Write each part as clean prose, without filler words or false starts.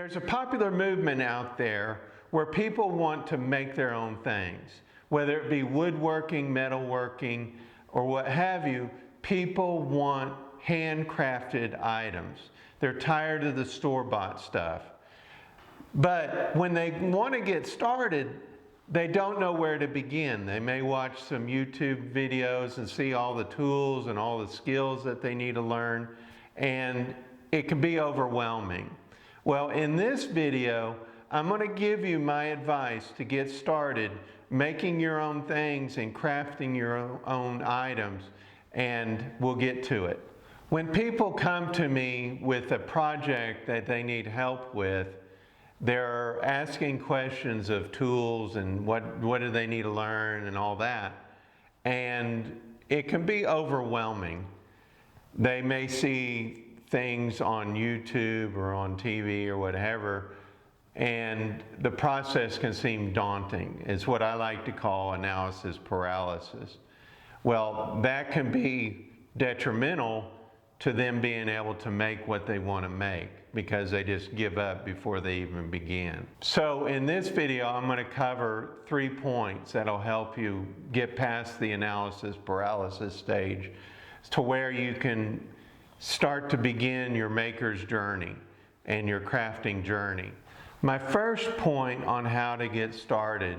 There's a popular movement out there where people want to make their own things. Whether it be woodworking, metalworking, or what have you, people want handcrafted items. They're tired of the store-bought stuff. But when they want to get started, they don't know where to begin. They may watch some YouTube videos and see all the tools and all the skills that they need to learn, and it can be overwhelming. Well, in this video, I'm going to give you my advice to get started making your own things and crafting your own items, and we'll get to it. When people come to me with a project that they need help with, they're asking questions of tools and what do they need to learn and all that. And it can be overwhelming. They may see things on YouTube or on TV or whatever, and the process can seem daunting. It's what I like to call analysis paralysis. Well, that can be detrimental to them being able to make what they want to make because they just give up before they even begin. So in this video, I'm going to cover 3 points that'll help you get past the analysis paralysis stage to where you can start to begin your maker's journey and your crafting journey. My first point on how to get started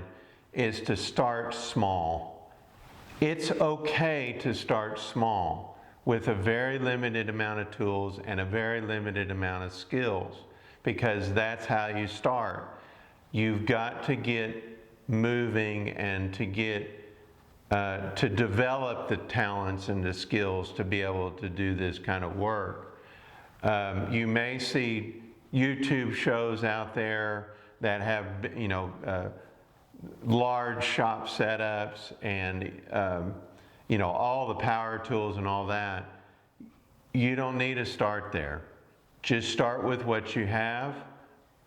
is to start small. It's okay to start small with a very limited amount of tools and a very limited amount of skills, because that's how you start. You've got to get moving and to get to develop the talents and the skills to be able to do this kind of work. You may see YouTube shows out there that have, large shop setups and, all the power tools and all that. You don't need to start there. Just start with what you have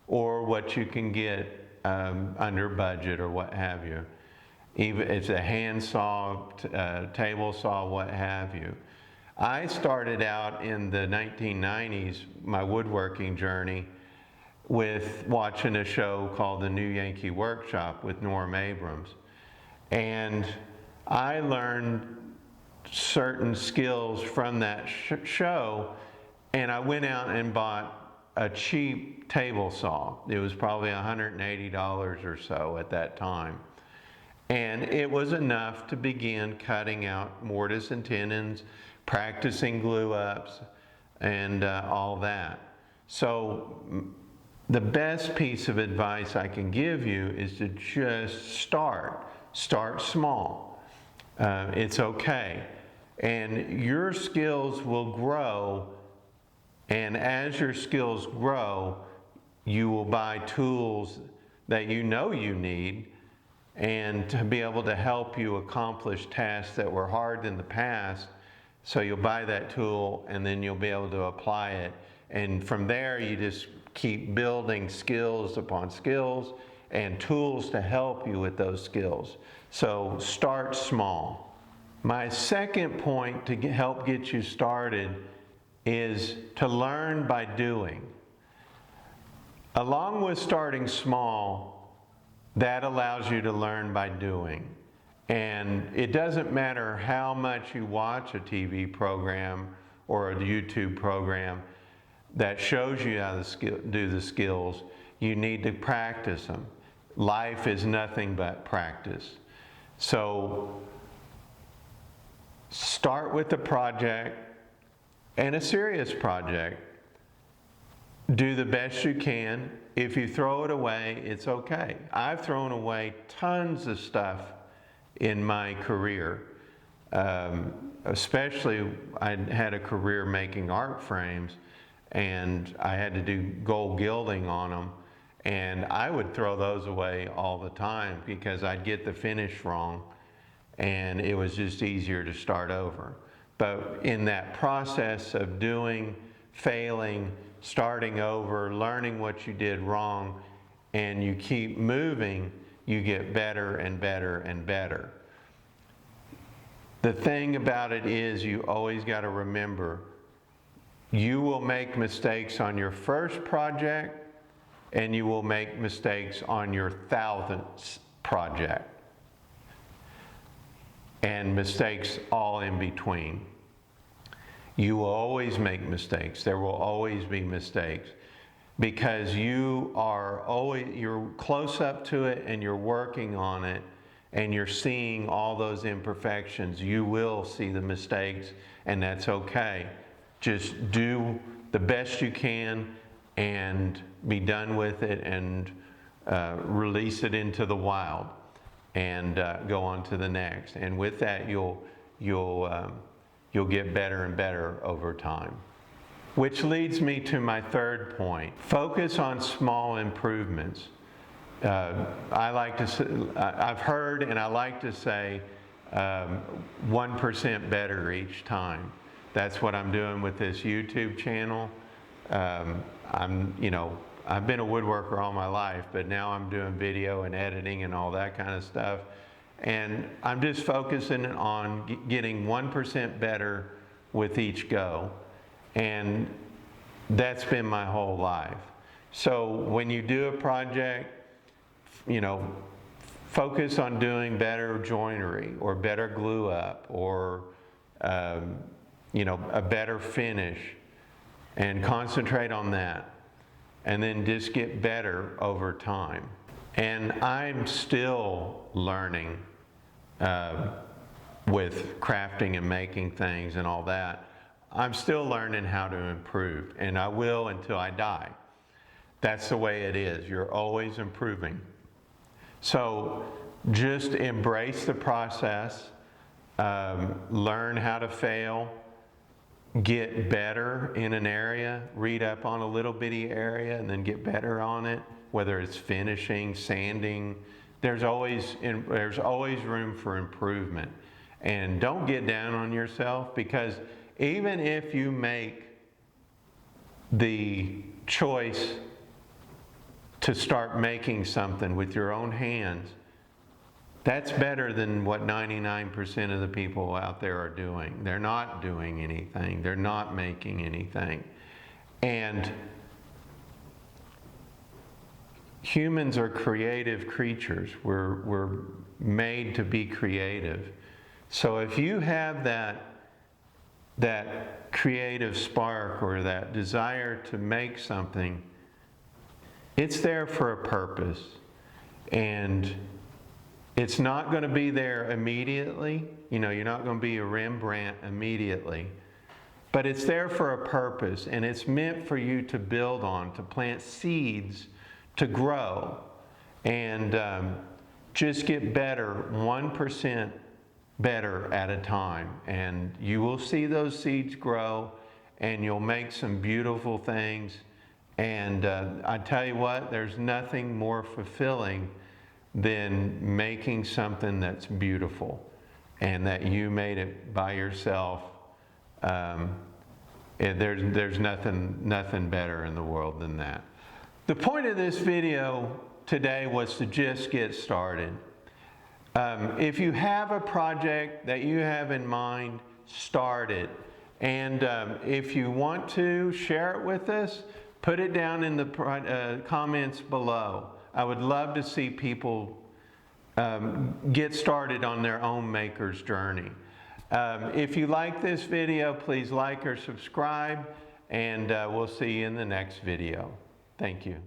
or what you can get under budget or what have you. Even it's a hand saw, table saw, what have you. I started out in the 1990s, my woodworking journey, with watching a show called The New Yankee Workshop with Norm Abrams. And I learned certain skills from that show, and I went out and bought a cheap table saw. It was probably $180 or so at that time. And it was enough to begin cutting out mortise and tenons, practicing glue-ups, and all that. So the best piece of advice I can give you is to just start. Start small. It's okay. And your skills will grow, and as your skills grow, you will buy tools that you know you need and to be able to help you accomplish tasks that were hard in the past. So you'll buy that tool and then you'll be able to apply it. And from there, you just keep building skills upon skills and tools to help you with those skills. So start small. My second point to help get you started is to learn by doing. Along with starting small, that allows you to learn by doing. And it doesn't matter how much you watch a TV program or a YouTube program that shows you how to do the skills. You need to practice them. Life is nothing but practice. So start with a project, and a serious project. Do the best you can. If you throw it away, it's okay. I've thrown away tons of stuff in my career. Especially, I had a career making art frames, and I had to do gold gilding on them, and I would throw those away all the time because I'd get the finish wrong, and it was just easier to start over. But in that process of doing, failing, starting over, learning what you did wrong, and you keep moving, you get better and better and better. The thing about it is you always got to remember, you will make mistakes on your first project and you will make mistakes on your 1,000th project, and mistakes all in between. You will always make mistakes. There will always be mistakes, because you're close up to it and you're working on it and you're seeing all those imperfections. You will see the mistakes, and that's okay. Just do the best you can and be done with it, and release it into the wild, and go on to the next. And with that, you'll get better and better over time. Which leads me to my third point. Focus on small improvements. I've heard, and I like to say, 1% better each time. That's what I'm doing with this YouTube channel. I've been a woodworker all my life, but now I'm doing video and editing and all that kind of stuff. And I'm just focusing on getting 1% better with each go. And that's been my whole life. So when you do a project, focus on doing better joinery, or better glue up, or a better finish, and concentrate on that. And then just get better over time. And I'm still learning with crafting and making things and all that. I'm still learning how to improve, and I will until I die. That's the way it is. You're always improving. So just embrace the process, learn how to fail, get better in an area, read up on a little bitty area, and then get better on it, whether it's finishing, sanding. There's always room for improvement. And don't get down on yourself, because even if you make the choice to start making something with your own hands, that's better than what 99% of the people out there are doing. They're not doing anything. They're not making anything. And humans are creative creatures. We're made to be creative. So if you have that creative spark, or that desire to make something, it's there for a purpose. And it's not going to be there immediately. You're not going to be a Rembrandt immediately. But it's there for a purpose, and it's meant for you to build on, to plant seeds, to grow. And just get better, 1% better at a time. And you will see those seeds grow, and you'll make some beautiful things. And I tell you what, there's nothing more fulfilling than making something that's beautiful, and that you made it by yourself. There's nothing better in the world than that. The point of this video today was to just get started. If you have a project that you have in mind, start it. And if you want to share it with us, put it down in the comments below. I would love to see people get started on their own maker's journey. If you like this video, please like or subscribe, and we'll see you in the next video. Thank you.